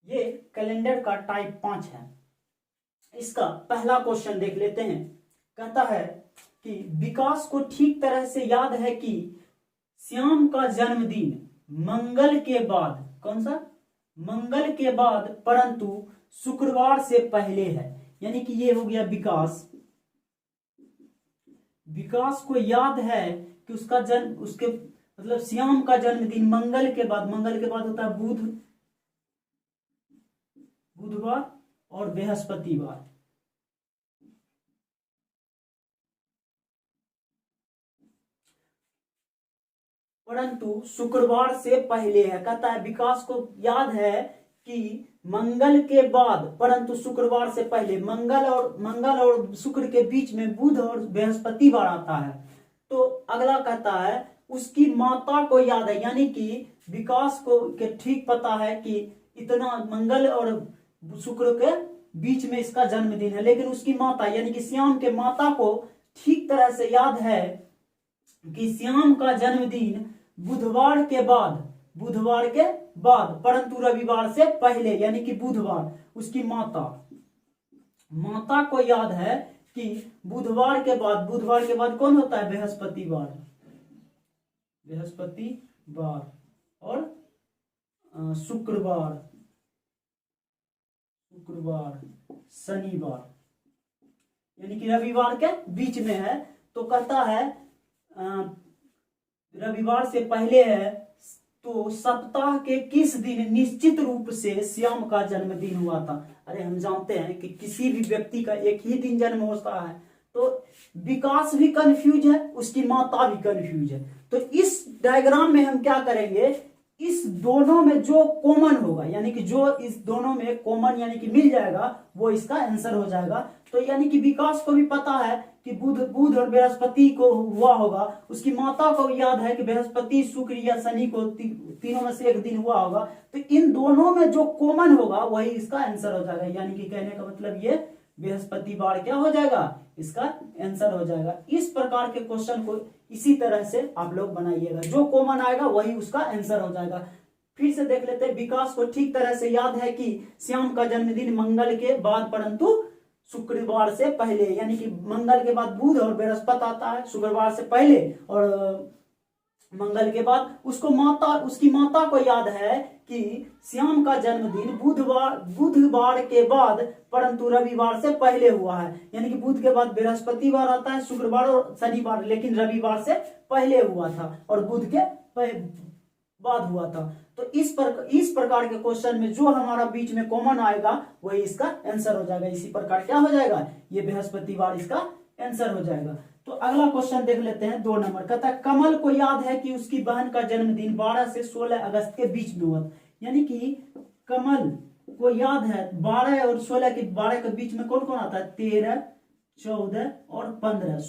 ये कैलेंडर का टाइप 5 है। इसका पहला क्वेश्चन देख लेते हैं। कहता है कि विकास को ठीक तरह से याद है कि श्याम का जन्मदिन मंगल के बाद, कौन सा, मंगल के बाद परंतु शुक्रवार से पहले है। यानी कि ये हो गया विकास। विकास को याद है कि उसका जन्म, उसके मतलब श्याम का जन्मदिन मंगल के बाद, मंगल के बाद होता है बुधवार और बृहस्पतिवार। परंतु शुक्रवार से पहले है। कहता है विकास को याद है कि मंगल के बाद परंतु शुक्रवार से पहले, मंगल और शुक्र के बीच में बुध और बृहस्पतिवार आता है। तो अगला कहता है उसकी माता को याद है। यानी कि विकास को के ठीक पता है कि इतना मंगल और शुक्र के बीच में इसका जन्मदिन है, लेकिन उसकी माता यानी कि श्याम के माता को ठीक तरह से याद है कि श्याम का जन्मदिन बुधवार के बाद परंतु रविवार से पहले, यानी कि बुधवार। उसकी माता को याद है कि बुधवार के बाद कौन होता है, बृहस्पतिवार और शुक्रवार, शनिवार, यानी कि रविवार के बीच में है। तो कहता है रविवार से पहले है, तो सप्ताह के किस दिन निश्चित रूप से श्याम का जन्मदिन हुआ था। अरे हम जानते हैं कि किसी भी व्यक्ति का एक ही दिन जन्म होता है। तो विकास भी कंफ्यूज है, उसकी माता भी कंफ्यूज है। तो इस डायग्राम में हम क्या करेंगे, इस दोनों में जो कॉमन होगा, यानी कि जो इस दोनों में कॉमन यानी कि मिल जाएगा, वो इसका आंसर हो जाएगा। तो यानी कि विकास को भी पता है कि बुध और बृहस्पति को हुआ होगा। उसकी माता को याद है कि बृहस्पति, शुक्र या शनि को तीनों में से एक दिन हुआ होगा। तो इन दोनों में जो कॉमन होगा वही इसका आंसर हो जाएगा। यानी कि कहने का मतलब ये बृहस्पतिवार क्या हो जाएगा, इसका आंसर हो जाएगा। इस प्रकार के क्वेश्चन को इसी तरह से आप लोग बनाइएगा, जो कॉमन आएगा वही उसका आंसर हो जाएगा। फिर से देख लेते हैं। विकास को ठीक तरह से याद है कि श्याम का जन्मदिन मंगल के बाद परंतु शुक्रवार से पहले, यानी कि मंगल के बाद बुध और बृहस्पति आता है, शुक्रवार से पहले और मंगल के बाद। उसकी माता को याद है कि श्याम का जन्मदिन बुधवार के बाद परंतु रविवार से पहले हुआ है। यानी कि बुध के बाद बृहस्पतिवार आता है, शुक्रवार और शनिवार, लेकिन रविवार से पहले हुआ था और बुध के बाद हुआ था। तो इस प्रकार के क्वेश्चन में जो हमारा बीच में कॉमन आएगा वही इसका आंसर हो जाएगा। इसी प्रकार क्या हो जाएगा, ये बृहस्पतिवार इसका आंसर हो जाएगा। तो अगला क्वेश्चन देख लेते हैं, 2 नंबर। कहता है कमल को याद है कि उसकी बहन का जन्मदिन 12 से 16 अगस्त के बीच में हुआ। यानी कि कमल को याद है 12 और 16 के बीच में कौन कौन आता है, 13, 14 और 15।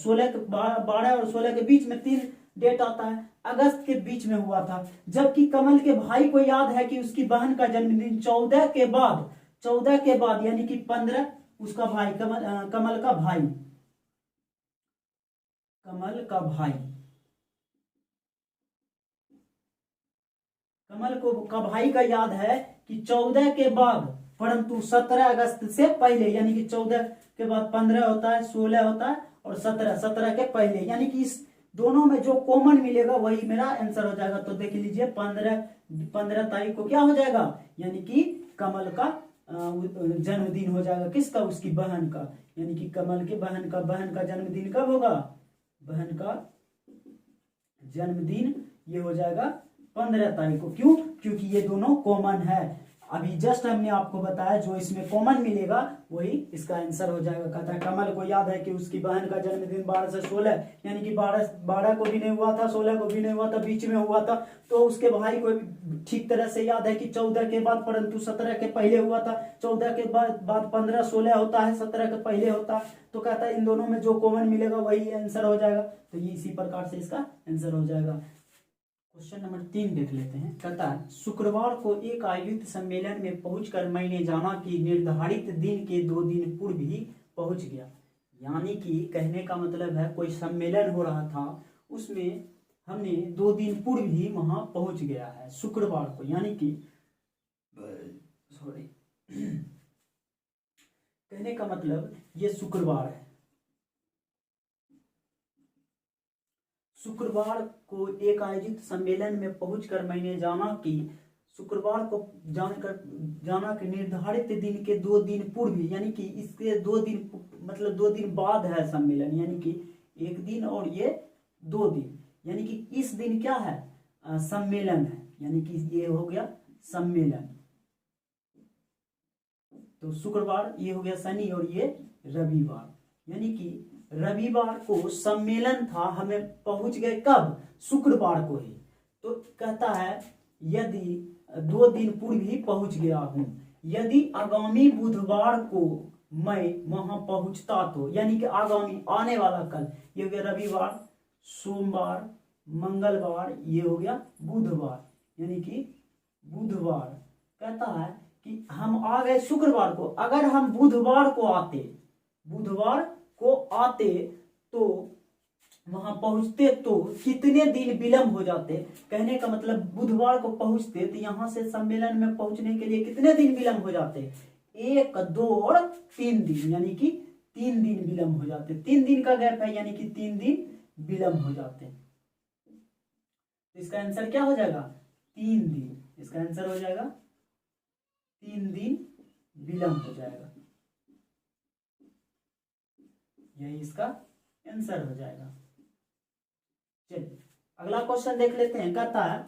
12 और 16 के बीच में 3 डेट आता है, अगस्त के बीच में हुआ था। जबकि कमल के भाई को याद है कि उसकी बहन का जन्मदिन 14 के बाद यानी कि 15, उसका भाई कमल का भाई का याद है कि 14 के बाद परंतु 17 अगस्त से पहले, यानी कि 14 के बाद 15 होता है, 16 होता है और 17 के पहले। यानी कि इस दोनों में जो कॉमन मिलेगा वही मेरा आंसर हो जाएगा। तो देख लीजिए 15 तारीख को क्या हो जाएगा, यानी कि कमल का जन्मदिन हो जाएगा। किसका, उसकी बहन का। यानी कि कमल के बहन का जन्मदिन कब होगा, बहन का जन्मदिन ये हो जाएगा 15 तारीख को। क्यों, क्योंकि ये दोनों कॉमन है। अभी जस्ट हमने आपको बताया जो इसमें कॉमन मिलेगा वही इसका आंसर हो जाएगा। कहता है कमल को याद है कि उसकी बहन का जन्मदिन 12 से 16, यानी कि 12 को भी नहीं हुआ था, 16 को भी नहीं हुआ था, बीच में हुआ था। तो उसके भाई को ठीक तरह से याद है कि 14 के बाद परंतु 17 के पहले हुआ था। 14 के बाद 15, 16 होता है, 17 के पहले होता है। तो कहता है इन दोनों में जो कॉमन मिलेगा वही आंसर हो जाएगा। तो ये इसी प्रकार से इसका आंसर हो जाएगा। क्वेश्चन नंबर 3 देख लेते हैं। कहता है शुक्रवार को एक आयोजित सम्मेलन में पहुंचकर मैंने जाना कि निर्धारित दिन के 2 दिन पूर्व ही पहुंच गया। यानी कि कहने का मतलब है कोई सम्मेलन हो रहा था, उसमें हमने 2 दिन पूर्व ही वहां पहुंच गया है शुक्रवार को। यानी कि सॉरी कहने का मतलब ये शुक्रवार है। शुक्रवार को एक आयोजित सम्मेलन में पहुंचकर मैंने जाना कि शुक्रवार को जाना कि निर्धारित दिन के 2 दिन पूर्व, यानी कि इसके 2 दिन मतलब 2 दिन बाद है सम्मेलन, यानी कि 1 दिन और ये 2 दिन, यानी कि इस दिन क्या है, सम्मेलन है, यानी कि ये हो गया सम्मेलन। तो शुक्रवार ये हो गया शनि और ये रविवार, यानी कि रविवार को सम्मेलन था, हमें पहुंच गए कब, शुक्रवार को ही। तो कहता है यदि 2 दिन पूर्व ही पहुंच गया हूं, यदि आगामी बुधवार को मैं वहां पहुंचता तो, यानी कि आगामी आने वाला कल, ये हो गया रविवार, सोमवार, मंगलवार, ये हो गया बुधवार, यानी कि बुधवार। कहता है कि हम आ गए शुक्रवार को, अगर हम बुधवार को आते तो वहां पहुंचते तो कितने दिन विलंब हो जाते। कहने का मतलब बुधवार को पहुंचते तो यहां से सम्मेलन में पहुंचने के लिए कितने दिन विलंब हो जाते, 1, 2 और 3 दिन, यानी कि 3 दिन विलंब हो जाते। 3 दिन का गैप है, यानी कि 3 दिन विलंब हो जाते। तो इसका आंसर क्या हो जाएगा, 3 दिन। इसका आंसर हो जाएगा 3 दिन विलंब हो जाएगा, यही इसका आंसर हो जाएगा। चलिए अगला क्वेश्चन देख लेते हैं। कहता है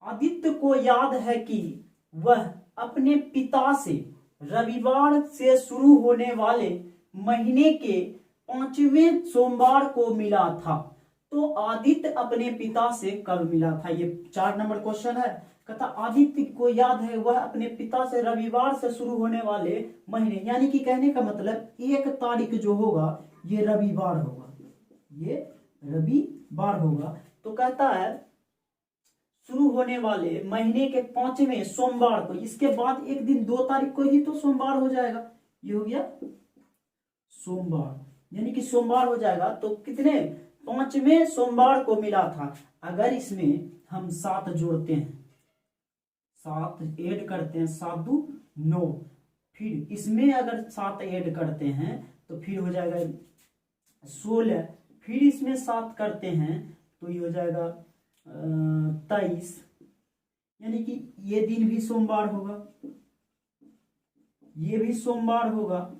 आदित्य को याद है कि वह अपने पिता से रविवार से शुरू होने वाले महीने के 5वें सोमवार को मिला था। तो आदित्य अपने पिता से कब मिला था, ये 4 नंबर क्वेश्चन है। कहता आदित्य को याद है वह अपने पिता से रविवार से शुरू होने वाले महीने, यानी कि कहने का मतलब 1 तारीख जो होगा ये रविवार होगा, ये रविवार होगा। तो कहता है शुरू होने वाले महीने के 5वें सोमवार को, इसके बाद एक दिन 2 तारीख को ही तो सोमवार हो जाएगा, ये हो गया सोमवार, यानी कि सोमवार हो जाएगा। तो कितने, 5वें सोमवार को मिला था। अगर इसमें हम 7 जोड़ते हैं, 7 ऐड करते हैं, 7 2 9, फिर इसमें अगर 7 ऐड करते हैं तो फिर हो जाएगा 16, फिर इसमें 7 करते हैं तो ये हो जाएगा 23, यानी कि ये दिन भी सोमवार होगा, ये भी सोमवार होगा,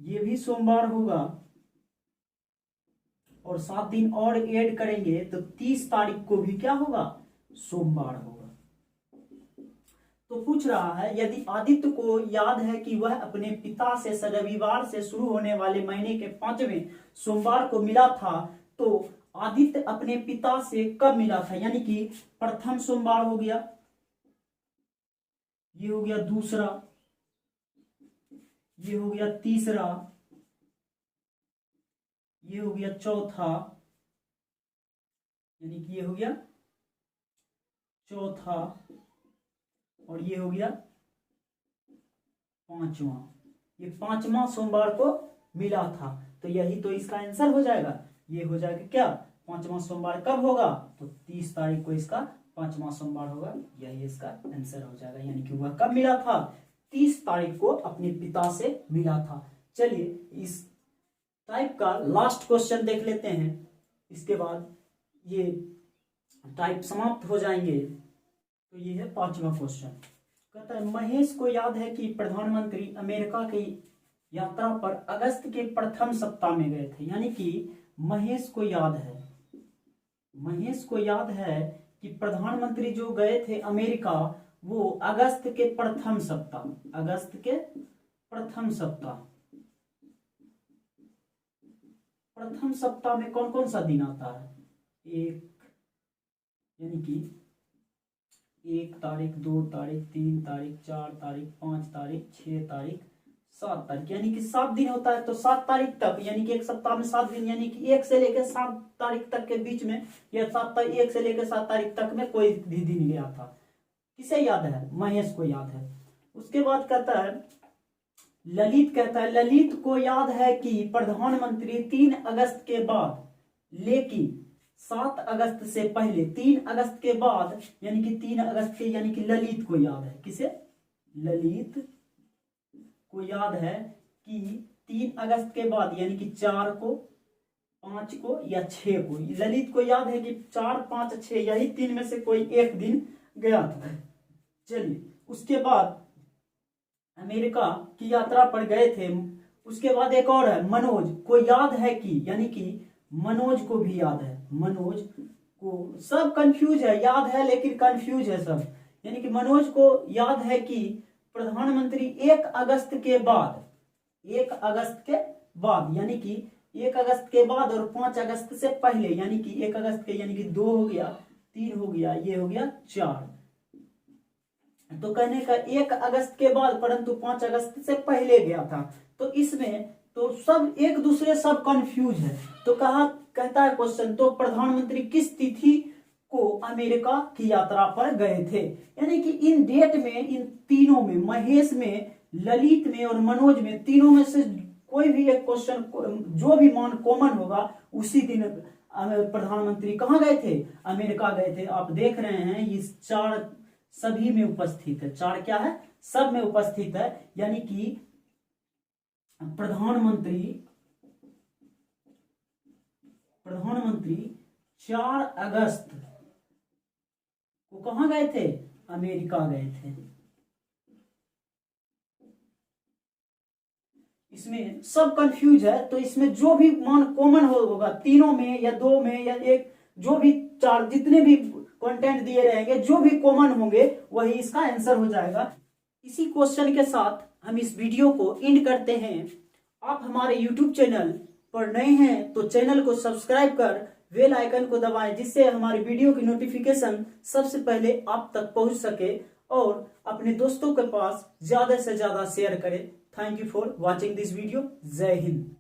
ये भी सोमवार होगा, और 7 दिन और ऐड करेंगे तो 30 तारीख को भी क्या होगा, सोमवार होगा। तो पूछ रहा है यदि आदित्य को याद है कि वह अपने पिता से रविवार से शुरू होने वाले महीने के 5वें सोमवार को मिला था, तो आदित्य अपने पिता से कब मिला था, यानी कि प्रथम सोमवार हो गया, ये हो गया दूसरा, ये हो गया तीसरा, ये हो गया चौथा, यानी कि ये हो गया चौथा, और ये हो गया 5वां, ये 5वां सोमवार को मिला था। तो यही तो इसका आंसर हो जाएगा, ये हो जाएगा क्या, 5वां सोमवार कब होगा, तो 30 तारीख को इसका 5वां सोमवार होगा, यही इसका आंसर हो जाएगा। यानी कि वह कब मिला था, 30 तारीख को अपने पिता से मिला था। चलिए इस टाइप का लास्ट क्वेश्चन देख लेते हैं, इसके बाद ये टाइप समाप्त हो जाएंगे। तो ये है 5वां क्वेश्चन। कहता है महेश को याद है कि प्रधानमंत्री अमेरिका की यात्रा पर अगस्त के प्रथम सप्ताह में गए थे, यानी कि महेश को याद है कि प्रधानमंत्री जो गए थे अमेरिका वो अगस्त के प्रथम सप्ताह में कौन कौन सा दिन आता है, यानी कि 1 तारीख, 2 तारीख, 3 तारीख, 4 तारीख, 5 तारीख, 6 तारीख, 7 तारीख, यानी कि 7 दिन होता है। तो 7 तारीख तक, यानी कि एक सप्ताह में 7 दिन, यानी कि 1 से लेकर 7 तारीख तक के बीच में, या 1 से लेकर 7 तारीख तक में कोई भी दिन गया था। किसे याद है, महेश को याद है। उसके बाद कहता है ललित को याद है कि प्रधानमंत्री 3 अगस्त के बाद, लेकिन 7 अगस्त से पहले 3 अगस्त के बाद, यानी कि 3 अगस्त के, यानी कि ललित को याद है। किसे, ललित को याद है कि 3 अगस्त के बाद यानी कि 4 को, 5 को या 6 को, ललित को याद है कि 4, 5, 6 यही 3 में से कोई एक दिन गया था। चलिए, उसके बाद अमेरिका की यात्रा पर गए थे। उसके बाद एक और है मनोज को याद है कि, यानी कि मनोज को भी याद है, मनोज को, सब कंफ्यूज है, याद है लेकिन कंफ्यूज है सब। यानी कि मनोज को याद है कि प्रधानमंत्री 1 अगस्त के बाद, 1 अगस्त के बाद, यानी कि 1 अगस्त के बाद और 5 अगस्त से पहले, यानी कि 1 अगस्त के, यानी कि 2 हो गया, 3 हो गया, ये हो गया 4। तो कहने का 1 अगस्त के बाद परंतु 5 अगस्त से पहले गया था। तो इसमें तो सब एक दूसरे सब कंफ्यूज है। तो कहता है क्वेश्चन, तो प्रधानमंत्री किस तिथि को अमेरिका की यात्रा पर गए थे? यानी कि इन डेट में, इन तीनों में, महेश में, ललित में और मनोज में, तीनों में से कोई भी एक क्वेश्चन, जो भी मान कॉमन होगा, उसी दिन प्रधानमंत्री कहाँ गए थे? अमेरिका गए थे। आप देख रहे हैं इस 4 सभी में उपस्थित है, 4 क्या है? सब में उपस्थित है। यानी कि प्रधानमंत्री 4 अगस्त को कहां गए थे? अमेरिका गए थे। इसमें सब कंफ्यूज है, तो इसमें जो भी मान कॉमन होगा, तीनों में या 2 में या 1, जो भी 4, जितने भी कंटेंट दिए रहेंगे, जो भी कॉमन होंगे वही इसका आंसर हो जाएगा। इसी क्वेश्चन के साथ हम इस वीडियो को एंड करते हैं। आप हमारे YouTube चैनल पर नए हैं तो चैनल को सब्सक्राइब कर बेल आइकन को दबाएं, जिससे हमारे वीडियो की नोटिफिकेशन सबसे पहले आप तक पहुंच सके, और अपने दोस्तों के पास ज्यादा से ज्यादा शेयर करें। Thank you for watching this video. जय हिंद।